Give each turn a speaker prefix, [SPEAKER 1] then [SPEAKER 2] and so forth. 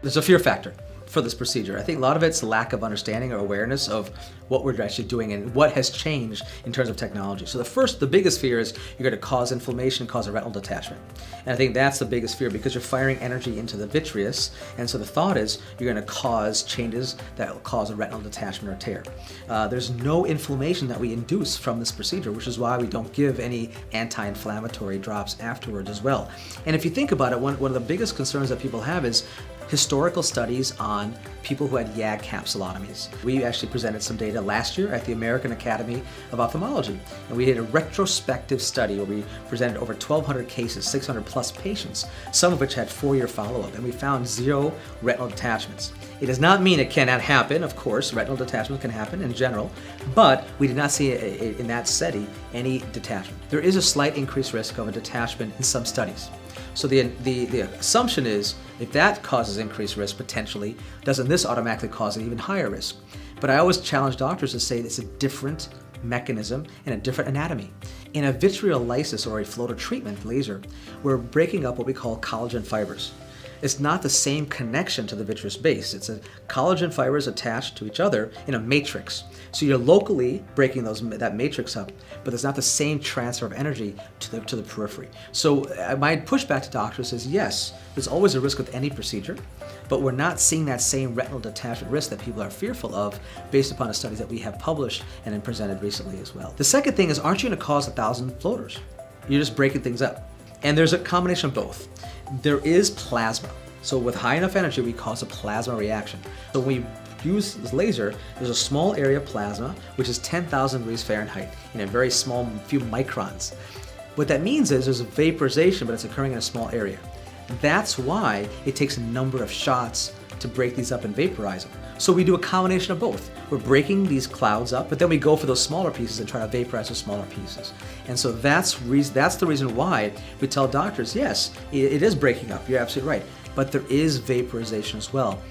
[SPEAKER 1] There's a fear factor for this procedure. I think a lot of it's lack of understanding or awareness of what we're actually doing and what has changed in terms of technology. So the biggest fear is you're going to cause inflammation, cause a retinal detachment. And I think that's the biggest fear because you're firing energy into the vitreous, and so the thought is you're going to cause changes that will cause a retinal detachment or tear. There's no inflammation that we induce from this procedure, which is why we don't give any anti-inflammatory drops afterwards as well. And if you think about it, one of the biggest concerns that people have is historical studies on people who had YAG capsulotomies. We actually presented some data last year at the American Academy of Ophthalmology, and we did a retrospective study where we presented over 1,200 cases, 600 plus patients, some of which had 4-year follow-up, and we found 0 retinal detachments. It does not mean it cannot happen, of course, retinal detachment can happen in general, but we did not see in that study any detachment. There is a slight increased risk of a detachment in some studies. So the assumption is, if that causes increased risk potentially, doesn't this automatically cause an even higher risk? But I always challenge doctors to say it's a different mechanism and a different anatomy. In a vitreal lysis or a floater treatment laser, we're breaking up what we call collagen fibers. It's not the same connection to the vitreous base. It's a collagen fibers attached to each other in a matrix. So you're locally breaking that matrix up, but there's not the same transfer of energy to the periphery. So my pushback to doctors is yes, there's always a risk with any procedure, but we're not seeing that same retinal detachment risk that people are fearful of based upon the studies that we have published and then presented recently as well. The second thing is, aren't you going to cause 1,000 floaters? You're just breaking things up. And there's a combination of both. There is plasma. So with high enough energy, we cause a plasma reaction. So when we use this laser, there's a small area of plasma, which is 10,000 degrees Fahrenheit in a very small, few microns. What that means is there's a vaporization, but it's occurring in a small area. That's why it takes a number of shots to break these up and vaporize them. So we do a combination of both. We're breaking these clouds up, but then we go for those smaller pieces and try to vaporize those smaller pieces. And so that's the reason why we tell doctors, yes, it is breaking up, you're absolutely right, but there is vaporization as well.